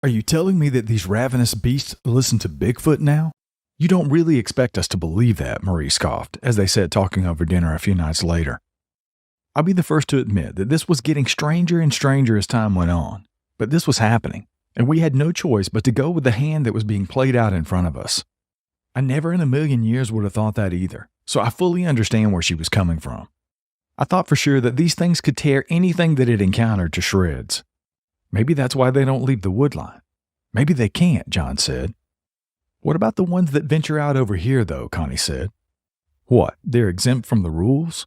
Are you telling me that these ravenous beasts listen to Bigfoot now? You don't really expect us to believe that, Marie scoffed, as they sat talking over dinner a few nights later. I'll be the first to admit that this was getting stranger and stranger as time went on, but this was happening, and we had no choice but to go with the hand that was being played out in front of us. I never in a million years would have thought that either, so I fully understand where she was coming from. I thought for sure that these things could tear anything that it encountered to shreds. Maybe that's why they don't leave the woodline. Maybe they can't, John said. What about the ones that venture out over here, though, Connie said. What, they're exempt from the rules?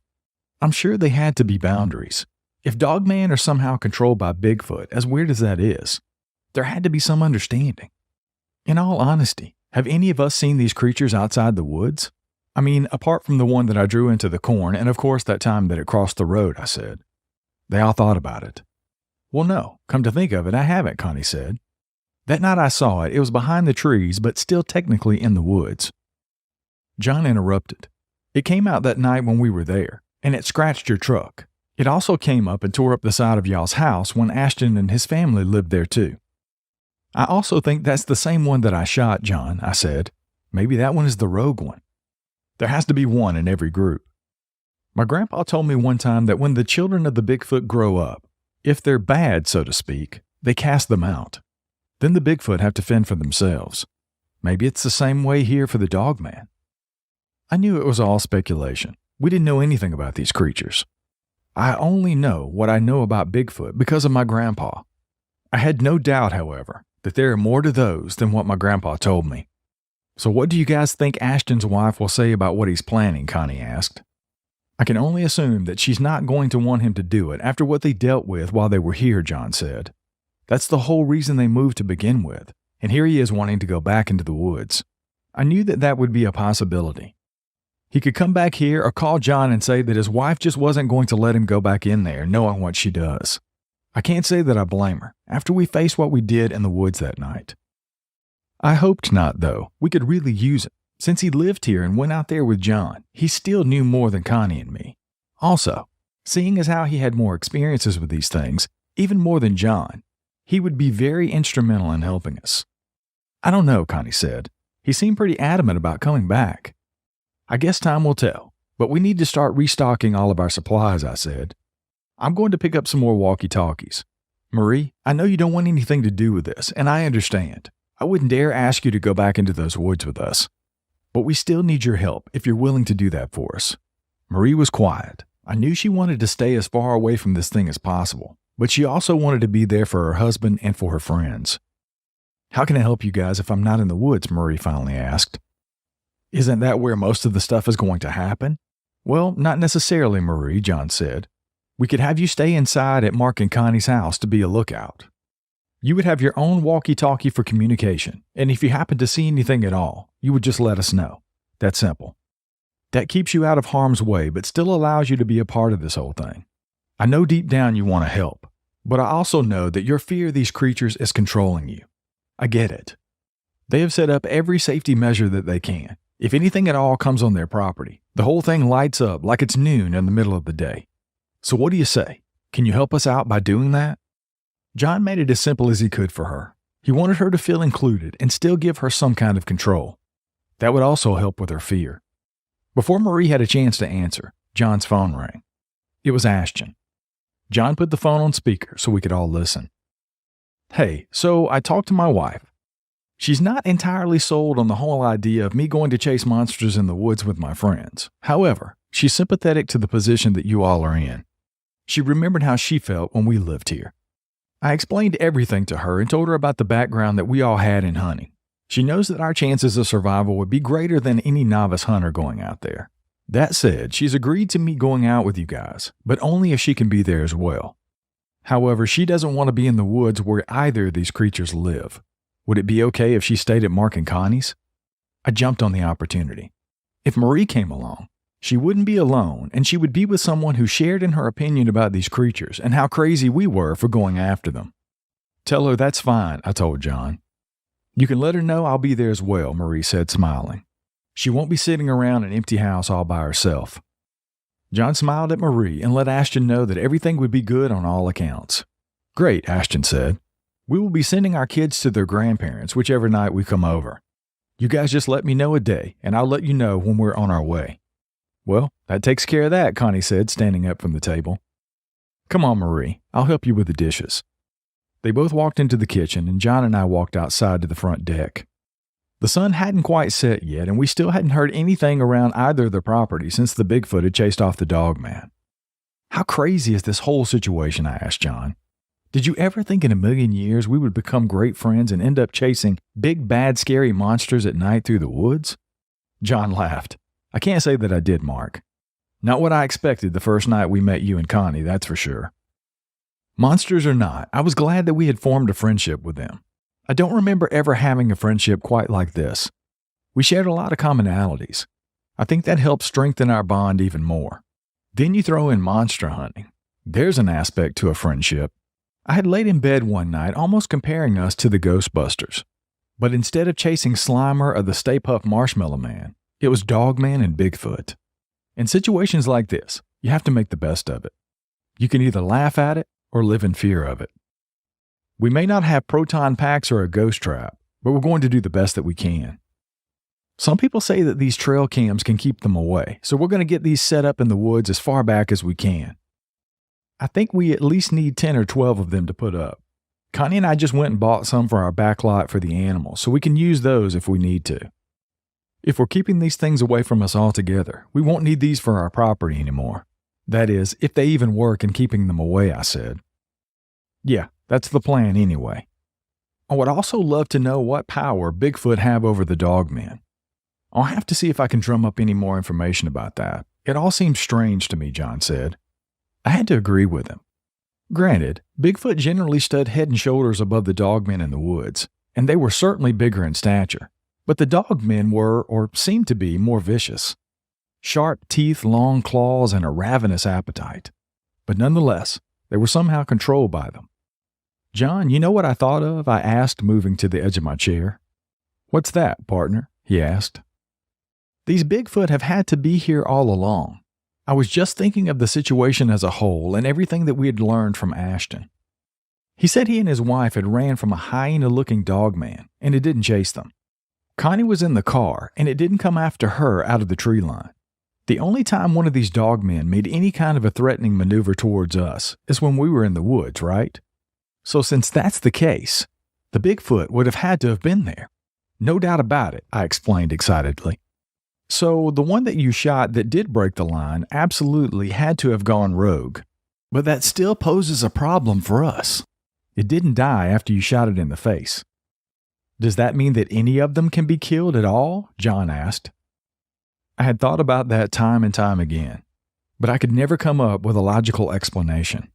I'm sure they had to be boundaries. If Dogman are somehow controlled by Bigfoot, as weird as that is, there had to be some understanding. In all honesty, have any of us seen these creatures outside the woods? I mean, apart from the one that I drew into the corn, and of course that time that it crossed the road, I said. They all thought about it. Well, no, come to think of it, I haven't, Connie said. That night I saw it, it was behind the trees, but still technically in the woods. John interrupted. It came out that night when we were there, and it scratched your truck. It also came up and tore up the side of y'all's house when Ashton and his family lived there too. I also think that's the same one that I shot, John, I said. Maybe that one is the rogue one. There has to be one in every group. My grandpa told me one time that when the children of the Bigfoot grow up, if they're bad, so to speak, they cast them out. Then the Bigfoot have to fend for themselves. Maybe it's the same way here for the Dogman. I knew it was all speculation. We didn't know anything about these creatures. I only know what I know about Bigfoot because of my grandpa. I had no doubt, however, that there are more to those than what my grandpa told me. So what do you guys think Ashton's wife will say about what he's planning, Connie asked. I can only assume that she's not going to want him to do it after what they dealt with while they were here, John said. That's the whole reason they moved to begin with, and here he is wanting to go back into the woods. I knew that that would be a possibility. He could come back here or call John and say that his wife just wasn't going to let him go back in there knowing what she does. I can't say that I blame her after we faced what we did in the woods that night. I hoped not, though. We could really use it. Since he lived here and went out there with John, he still knew more than Connie and me. Also, seeing as how he had more experiences with these things, even more than John, he would be very instrumental in helping us. I don't know, Connie said. He seemed pretty adamant about coming back. I guess time will tell, but we need to start restocking all of our supplies, I said. I'm going to pick up some more walkie-talkies. Marie, I know you don't want anything to do with this, and I understand. I wouldn't dare ask you to go back into those woods with us. But we still need your help if you're willing to do that for us. Marie was quiet. I knew she wanted to stay as far away from this thing as possible, but she also wanted to be there for her husband and for her friends. How can I help you guys if I'm not in the woods? Marie finally asked. Isn't that where most of the stuff is going to happen? Well, not necessarily, Marie, John said. We could have you stay inside at Mark and Connie's house to be a lookout. You would have your own walkie-talkie for communication, and if you happen to see anything at all, you would just let us know. That's simple. That keeps you out of harm's way, but still allows you to be a part of this whole thing. I know deep down you want to help, but I also know that your fear of these creatures is controlling you. I get it. They have set up every safety measure that they can. If anything at all comes on their property, the whole thing lights up like it's noon in the middle of the day. So what do you say? Can you help us out by doing that? John made it as simple as he could for her. He wanted her to feel included and still give her some kind of control. That would also help with her fear. Before Marie had a chance to answer, John's phone rang. It was Ashton. John put the phone on speaker so we could all listen. Hey, so I talked to my wife. She's not entirely sold on the whole idea of me going to chase monsters in the woods with my friends. However, she's sympathetic to the position that you all are in. She remembered how she felt when we lived here. I explained everything to her and told her about the background that we all had in hunting. She knows that our chances of survival would be greater than any novice hunter going out there. That said, she's agreed to me going out with you guys, but only if she can be there as well. However, she doesn't want to be in the woods where either of these creatures live. Would it be okay if she stayed at Mark and Connie's? I jumped on the opportunity. If Marie came along, she wouldn't be alone, and she would be with someone who shared in her opinion about these creatures and how crazy we were for going after them. Tell her that's fine, I told John. You can let her know I'll be there as well, Marie said, smiling. She won't be sitting around an empty house all by herself. John smiled at Marie and let Ashton know that everything would be good on all accounts. Great, Ashton said. We will be sending our kids to their grandparents whichever night we come over. You guys just let me know a day, and I'll let you know when we're on our way." "Well, that takes care of that," Connie said, standing up from the table. "Come on, Marie. I'll help you with the dishes." They both walked into the kitchen, and John and I walked outside to the front deck. The sun hadn't quite set yet, and we still hadn't heard anything around either of the properties since the Bigfoot had chased off the dog man. "How crazy is this whole situation?" I asked John. "Did you ever think in a million years we would become great friends and end up chasing big, bad, scary monsters at night through the woods?" John laughed. "I can't say that I did, Mark. Not what I expected the first night we met you and Connie, that's for sure. Monsters or not, I was glad that we had formed a friendship with them. I don't remember ever having a friendship quite like this. We shared a lot of commonalities. I think that helped strengthen our bond even more. Then you throw in monster hunting. There's an aspect to a friendship. I had laid in bed one night almost comparing us to the Ghostbusters. But instead of chasing Slimer or the Stay Puft Marshmallow Man, it was Dogman and Bigfoot. In situations like this, you have to make the best of it. You can either laugh at it or live in fear of it. We may not have proton packs or a ghost trap, but we're going to do the best that we can. Some people say that these trail cams can keep them away, so we're going to get these set up in the woods as far back as we can. I think we at least need 10 or 12 of them to put up. Connie and I just went and bought some for our back lot for the animals, so we can use those if we need to. If we're keeping these things away from us altogether, we won't need these for our property anymore. That is, if they even work in keeping them away, I said. Yeah, that's the plan anyway. I would also love to know what power Bigfoot have over the dogmen. I'll have to see if I can drum up any more information about that. It all seems strange to me, John said. I had to agree with him. Granted, Bigfoot generally stood head and shoulders above the dogmen in the woods, and they were certainly bigger in stature, but the dogmen were, or seemed to be, more vicious. Sharp teeth, long claws, and a ravenous appetite. But nonetheless, they were somehow controlled by them. "John, you know what I thought of?" I asked, moving to the edge of my chair. "What's that, partner?" he asked. "These Bigfoot have had to be here all along. I was just thinking of the situation as a whole and everything that we had learned from Ashton. He said he and his wife had ran from a hyena-looking dogman, and it didn't chase them. Connie was in the car, and it didn't come after her out of the tree line. The only time one of these dogmen made any kind of a threatening maneuver towards us is when we were in the woods, right? So since that's the case, the Bigfoot would have had to have been there. No doubt about it," I explained excitedly. "So the one that you shot that did break the line absolutely had to have gone rogue. But that still poses a problem for us. It didn't die after you shot it in the face." "Does that mean that any of them can be killed at all?" John asked. I had thought about that time and time again, but I could never come up with a logical explanation.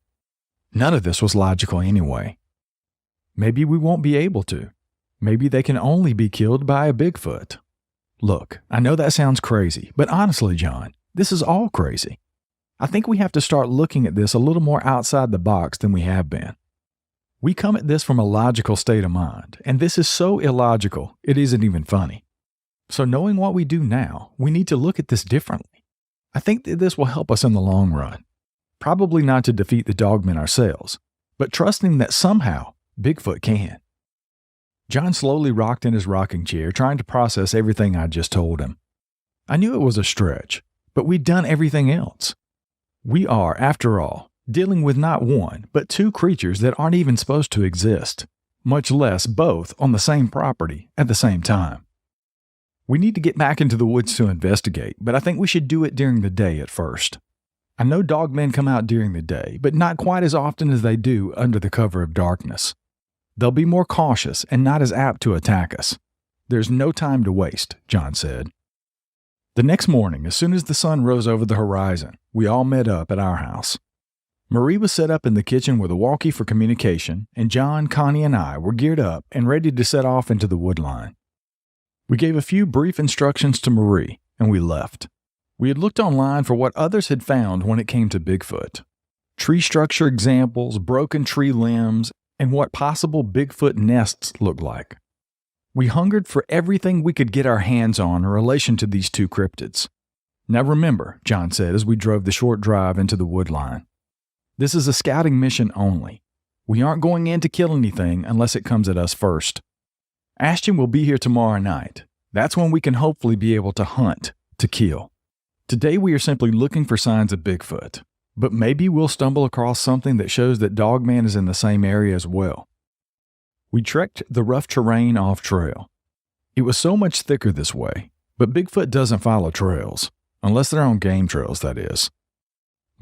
None of this was logical anyway. Maybe we won't be able to. Maybe they can only be killed by a Bigfoot. Look, I know that sounds crazy, but honestly, John, this is all crazy. I think we have to start looking at this a little more outside the box than we have been. We come at this from a logical state of mind, and this is so illogical, it isn't even funny. So knowing what we do now, we need to look at this differently. I think that this will help us in the long run. Probably not to defeat the dogmen ourselves, but trusting that somehow Bigfoot can." John slowly rocked in his rocking chair, trying to process everything I'd just told him. I knew it was a stretch, but we'd done everything else. We are, after all, dealing with not one, but two creatures that aren't even supposed to exist, much less both on the same property at the same time. We need to get back into the woods to investigate, but I think we should do it during the day at first. I know dogmen come out during the day, but not quite as often as they do under the cover of darkness. They'll be more cautious and not as apt to attack us. There's no time to waste, John said. The next morning, as soon as the sun rose over the horizon, we all met up at our house. Marie was set up in the kitchen with a walkie for communication, and John, Connie, and I were geared up and ready to set off into the woodline. We gave a few brief instructions to Marie, and we left. We had looked online for what others had found when it came to Bigfoot. Tree structure examples, broken tree limbs, and what possible Bigfoot nests looked like. We hungered for everything we could get our hands on in relation to these two cryptids. Now remember, John said as we drove the short drive into the woodline, this is a scouting mission only. We aren't going in to kill anything unless it comes at us first. Ashton will be here tomorrow night. That's when we can hopefully be able to hunt, to kill. Today we are simply looking for signs of Bigfoot, but maybe we'll stumble across something that shows that Dogman is in the same area as well. We trekked the rough terrain off trail. It was so much thicker this way, but Bigfoot doesn't follow trails, unless they're on game trails, that is.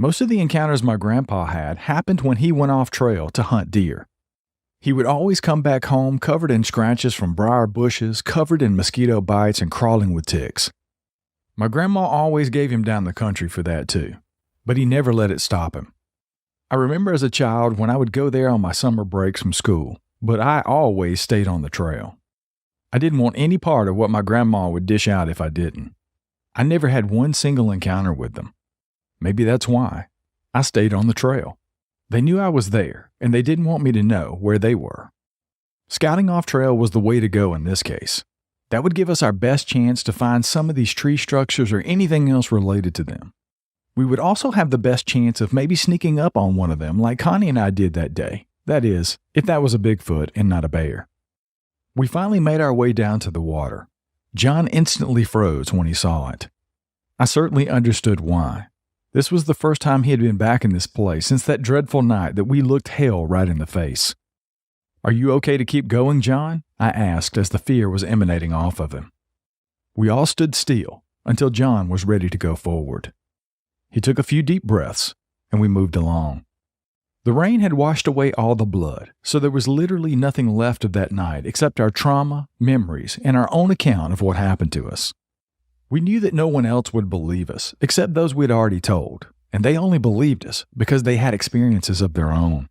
Most of the encounters my grandpa had happened when he went off trail to hunt deer. He would always come back home covered in scratches from briar bushes, covered in mosquito bites and crawling with ticks. My grandma always gave him down the country for that too, but he never let it stop him. I remember as a child when I would go there on my summer breaks from school, but I always stayed on the trail. I didn't want any part of what my grandma would dish out if I didn't. I never had one single encounter with them. Maybe that's why. I stayed on the trail. They knew I was there, and they didn't want me to know where they were. Scouting off trail was the way to go in this case. That would give us our best chance to find some of these tree structures or anything else related to them. We would also have the best chance of maybe sneaking up on one of them like Connie and I did that day. That is, if that was a Bigfoot and not a bear. We finally made our way down to the water. John instantly froze when he saw it. I certainly understood why. This was the first time he had been back in this place since that dreadful night that we looked hell right in the face. "Are you okay to keep going, John?" I asked as the fear was emanating off of him. We all stood still until John was ready to go forward. He took a few deep breaths, and we moved along. The rain had washed away all the blood, so there was literally nothing left of that night except our trauma, memories, and our own account of what happened to us. We knew that no one else would believe us, except those we'd already told, and they only believed us because they had experiences of their own.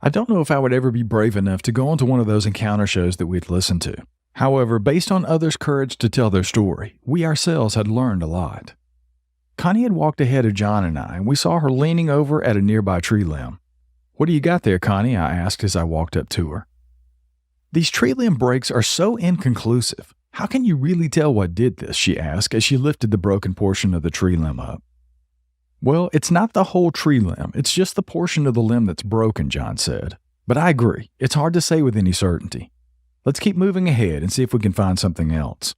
I don't know if I would ever be brave enough to go onto one of those encounter shows that we'd listened to. However, based on others' courage to tell their story, we ourselves had learned a lot. Connie had walked ahead of John and I, and we saw her leaning over at a nearby tree limb. "What do you got there, Connie?" I asked as I walked up to her. "These tree limb breaks are so inconclusive. How can you really tell what did this?" she asked as she lifted the broken portion of the tree limb up. "Well, it's not the whole tree limb. It's just the portion of the limb that's broken," John said. "But I agree. It's hard to say with any certainty. Let's keep moving ahead and see if we can find something else."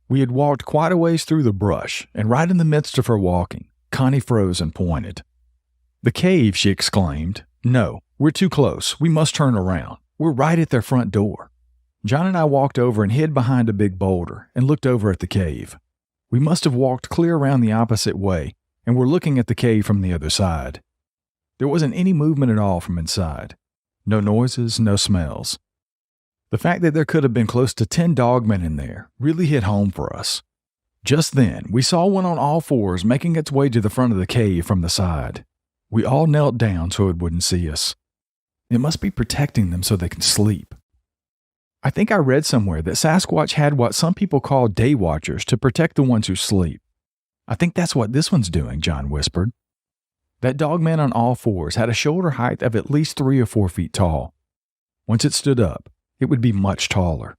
We had walked quite a ways through the brush, and right in the midst of her walking, Connie froze and pointed. "The cave," she exclaimed. "No, we're too close. We must turn around. We're right at their front door." John and I walked over and hid behind a big boulder and looked over at the cave. We must have walked clear around the opposite way, and were looking at the cave from the other side. There wasn't any movement at all from inside. No noises, no smells. The fact that there could have been close to 10 dogmen in there really hit home for us. Just then, we saw one on all fours making its way to the front of the cave from the side. We all knelt down so it wouldn't see us. It must be protecting them so they can sleep. I think I read somewhere that Sasquatch had what some people call day watchers to protect the ones who sleep. "I think that's what this one's doing," John whispered. That dogman on all fours had a shoulder height of at least 3 or 4 feet tall. Once it stood up, it would be much taller.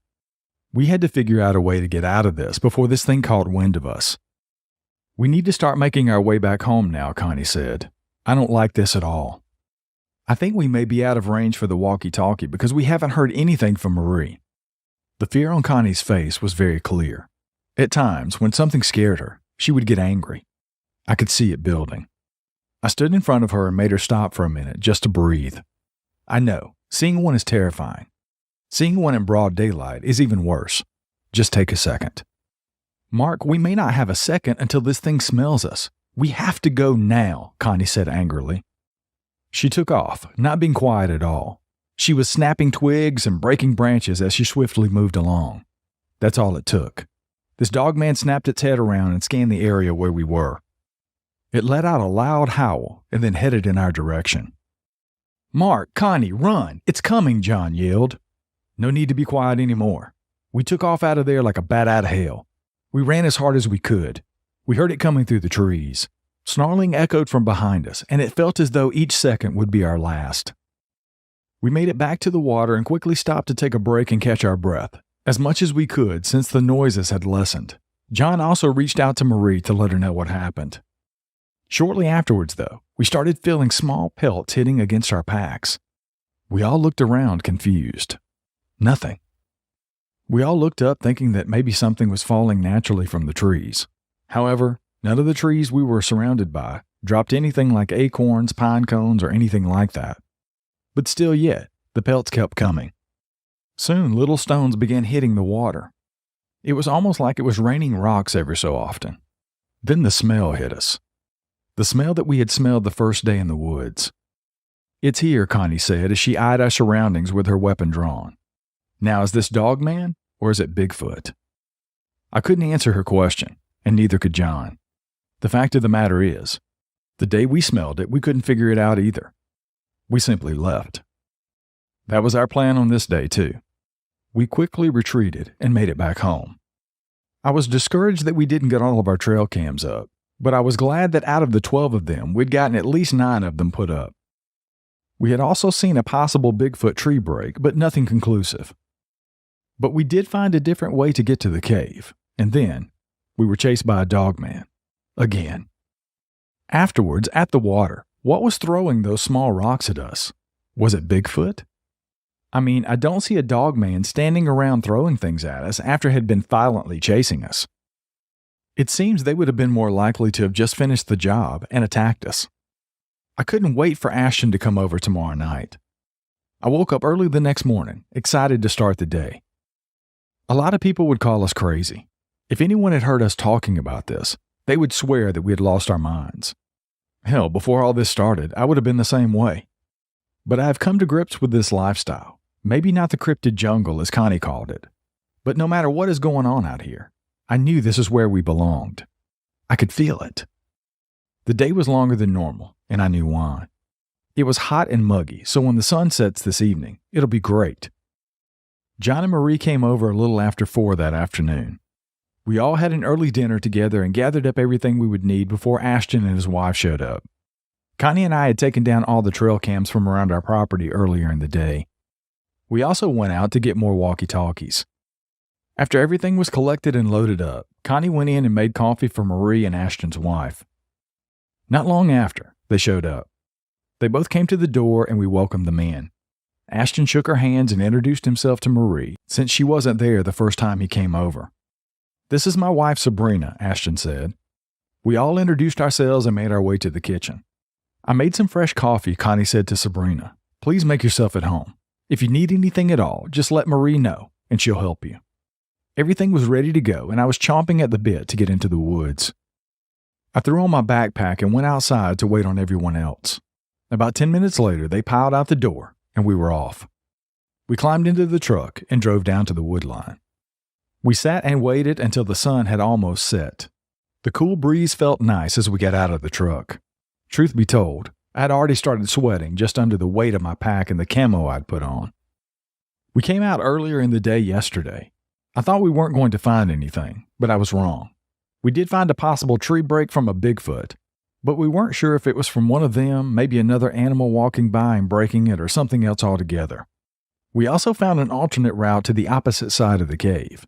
We had to figure out a way to get out of this before this thing caught wind of us. "We need to start making our way back home now," Connie said. "I don't like this at all." I think we may be out of range for the walkie-talkie because we haven't heard anything from Marie. The fear on Connie's face was very clear. At times, when something scared her, she would get angry. I could see it building. I stood in front of her and made her stop for a minute just to breathe. I know, seeing one is terrifying. Seeing one in broad daylight is even worse. Just take a second. "Mark, we may not have a second until this thing smells us. We have to go now," Connie said angrily. She took off, not being quiet at all. She was snapping twigs and breaking branches as she swiftly moved along. That's all it took. This dogman snapped its head around and scanned the area where we were. It let out a loud howl and then headed in our direction. "Mark, Connie, run! It's coming!" John yelled. No need to be quiet anymore. We took off out of there like a bat out of hell. We ran as hard as we could. We heard it coming through the trees. Snarling echoed from behind us, and it felt as though each second would be our last. We made it back to the water and quickly stopped to take a break and catch our breath, as much as we could since the noises had lessened. John also reached out to Marie to let her know what happened. Shortly afterwards, though, we started feeling small pelts hitting against our packs. We all looked around, confused. Nothing. We all looked up thinking that maybe something was falling naturally from the trees. However, none of the trees we were surrounded by dropped anything like acorns, pine cones, or anything like that. But still yet, the pelts kept coming. Soon, little stones began hitting the water. It was almost like it was raining rocks every so often. Then the smell hit us. The smell that we had smelled the first day in the woods. "It's here," Connie said as she eyed our surroundings with her weapon drawn. "Now, is this Dog Man, or is it Bigfoot?" I couldn't answer her question, and neither could John. The fact of the matter is, the day we smelled it, we couldn't figure it out either. We simply left. That was our plan on this day, too. We quickly retreated and made it back home. I was discouraged that we didn't get all of our trail cams up, but I was glad that out of the 12 of them, we'd gotten at least 9 of them put up. We had also seen a possible Bigfoot tree break, but nothing conclusive. But we did find a different way to get to the cave, and then we were chased by a Dog Man. Again. Afterwards, at the water, what was throwing those small rocks at us? Was it Bigfoot? I mean, I don't see a Dog Man standing around throwing things at us after it had been violently chasing us. It seems they would have been more likely to have just finished the job and attacked us. I couldn't wait for Ashton to come over tomorrow night. I woke up early the next morning, excited to start the day. A lot of people would call us crazy. If anyone had heard us talking about this, they would swear that we had lost our minds. Hell, before all this started, I would have been the same way. But I have come to grips with this lifestyle. Maybe not the cryptid jungle, as Connie called it. But no matter what is going on out here, I knew this is where we belonged. I could feel it. The day was longer than normal, and I knew why. It was hot and muggy, so when the sun sets this evening, it'll be great. John and Marie came over a little after 4 that afternoon. We all had an early dinner together and gathered up everything we would need before Ashton and his wife showed up. Connie and I had taken down all the trail cams from around our property earlier in the day. We also went out to get more walkie-talkies. After everything was collected and loaded up, Connie went in and made coffee for Marie and Ashton's wife. Not long after, they showed up. They both came to the door and we welcomed them in. Ashton shook her hands and introduced himself to Marie, since she wasn't there the first time he came over. "This is my wife Sabrina," Ashton said. We all introduced ourselves and made our way to the kitchen. "I made some fresh coffee," Connie said to Sabrina. "Please make yourself at home. If you need anything at all, just let Marie know, and she'll help you." Everything was ready to go, and I was chomping at the bit to get into the woods. I threw on my backpack and went outside to wait on everyone else. About 10 minutes later, they piled out the door, and we were off. We climbed into the truck and drove down to the woodline. We sat and waited until the sun had almost set. The cool breeze felt nice as we got out of the truck. Truth be told, I had already started sweating just under the weight of my pack and the camo I'd put on. We came out earlier in the day yesterday. I thought we weren't going to find anything, but I was wrong. We did find a possible tree break from a Bigfoot, but we weren't sure if it was from one of them, maybe another animal walking by and breaking it, or something else altogether. We also found an alternate route to the opposite side of the cave.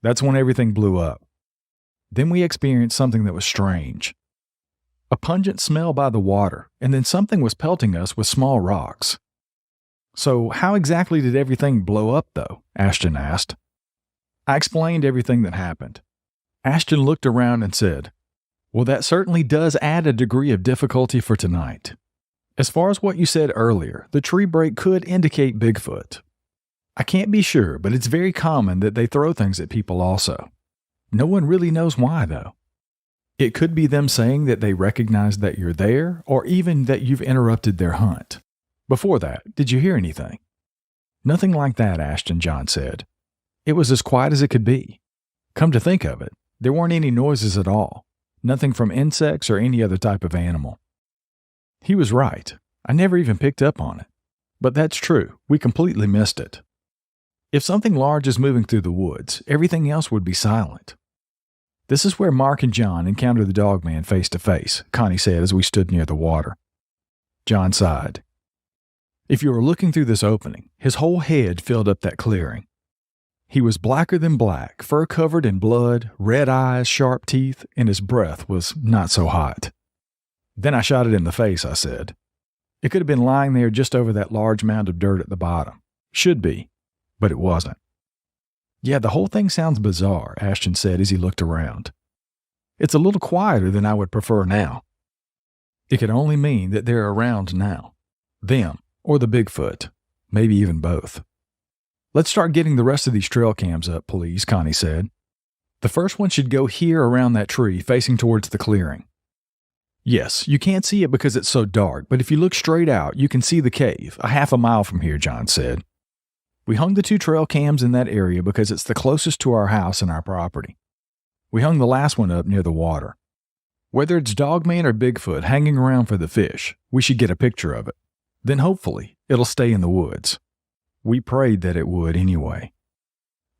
That's when everything blew up. Then we experienced something that was strange. A pungent smell by the water, and then something was pelting us with small rocks. "So how exactly did everything blow up, though?" Ashton asked. I explained everything that happened. Ashton looked around and said, "Well, that certainly does add a degree of difficulty for tonight. As far as what you said earlier, the tree break could indicate Bigfoot. I can't be sure, but it's very common that they throw things at people also. No one really knows why, though. It could be them saying that they recognize that you're there, or even that you've interrupted their hunt. Before that, did you hear anything?" "Nothing like that," Ashton, John said. "It was as quiet as it could be. Come to think of it, there weren't any noises at all. Nothing from insects or any other type of animal." He was right. I never even picked up on it. But that's true. We completely missed it. If something large is moving through the woods, everything else would be silent. "This is where Mark and John encountered the Dog Man face to face," Connie said as we stood near the water. John sighed. "If you were looking through this opening, his whole head filled up that clearing. He was blacker than black, fur covered in blood, red eyes, sharp teeth, and his breath was not so hot." "Then I shot it in the face," I said. It could have been lying there just over that large mound of dirt at the bottom. Should be, but it wasn't. Yeah, the whole thing sounds bizarre, Ashton said as he looked around. It's a little quieter than I would prefer now. It could only mean that they're around now. Them, or the Bigfoot. Maybe even both. Let's start getting the rest of these trail cams up, please, Connie said. The first one should go here around that tree facing towards the clearing. Yes, you can't see it because it's so dark, but if you look straight out, you can see the cave, a half a mile from here, John said. We hung the 2 trail cams in that area because it's the closest to our house and our property. We hung the last one up near the water. Whether it's Dogman or Bigfoot hanging around for the fish, we should get a picture of it. Then hopefully, it'll stay in the woods. We prayed that it would anyway.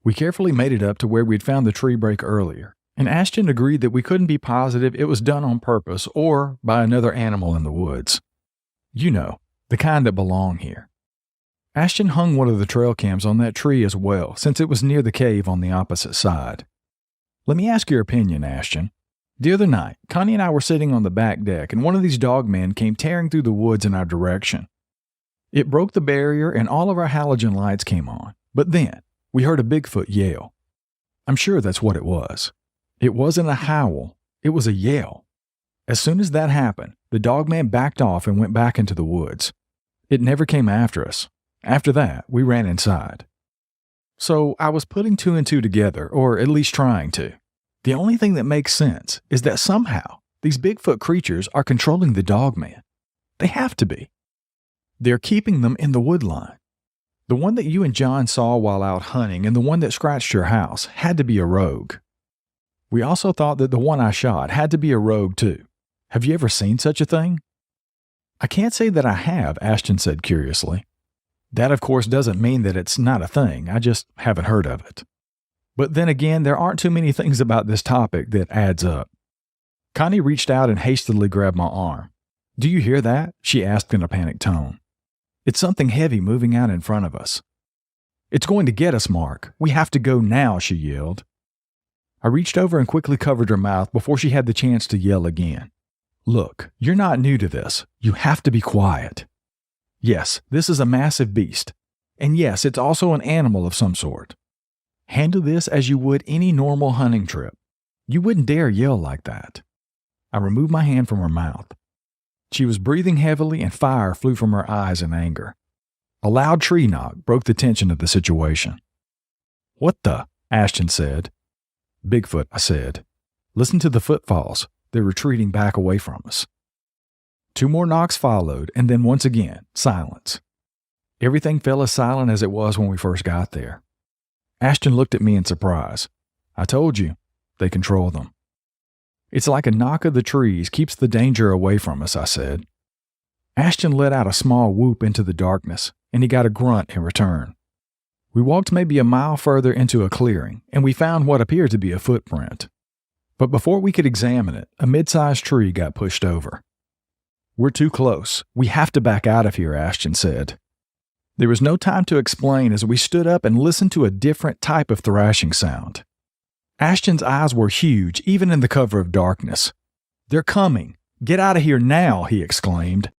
We carefully made it up to where we'd found the tree break earlier, and Ashton agreed that we couldn't be positive it was done on purpose or by another animal in the woods. You know, the kind that belong here. Ashton hung one of the trail cams on that tree as well, since it was near the cave on the opposite side. Let me ask your opinion, Ashton. The other night, Connie and I were sitting on the back deck, and one of these dogmen came tearing through the woods in our direction. It broke the barrier and all of our halogen lights came on, but then we heard a Bigfoot yell. I'm sure that's what it was. It wasn't a howl, it was a yell. As soon as that happened, the dogman backed off and went back into the woods. It never came after us. After that, we ran inside. So I was putting 2 and 2 together, or at least trying to. The only thing that makes sense is that somehow these Bigfoot creatures are controlling the dogman. They have to be. They're keeping them in the woodline. The one that you and John saw while out hunting and the one that scratched your house had to be a rogue. We also thought that the one I shot had to be a rogue too. Have you ever seen such a thing? I can't say that I have, Ashton said curiously. That, of course, doesn't mean that it's not a thing. I just haven't heard of it. But then again, there aren't too many things about this topic that adds up. Connie reached out and hastily grabbed my arm. Do you hear that? She asked in a panicked tone. It's something heavy moving out in front of us. It's going to get us, Mark. We have to go now, she yelled. I reached over and quickly covered her mouth before she had the chance to yell again. Look, you're not new to this. You have to be quiet. Yes, this is a massive beast. And yes, it's also an animal of some sort. Handle this as you would any normal hunting trip. You wouldn't dare yell like that. I removed my hand from her mouth. She was breathing heavily and fire flew from her eyes in anger. A loud tree knock broke the tension of the situation. What the? Ashton said. Bigfoot, I said. Listen to the footfalls. They're retreating back away from us. 2 more knocks followed, and then once again, silence. Everything fell as silent as it was when we first got there. Ashton looked at me in surprise. I told you, they control them. It's like a knock of the trees keeps the danger away from us, I said. Ashton let out a small whoop into the darkness, and he got a grunt in return. We walked maybe a mile further into a clearing, and we found what appeared to be a footprint. But before we could examine it, a mid-sized tree got pushed over. We're too close. We have to back out of here, Ashton said. There was no time to explain as we stood up and listened to a different type of thrashing sound. Ashton's eyes were huge, even in the cover of darkness. They're coming. Get out of here now, he exclaimed.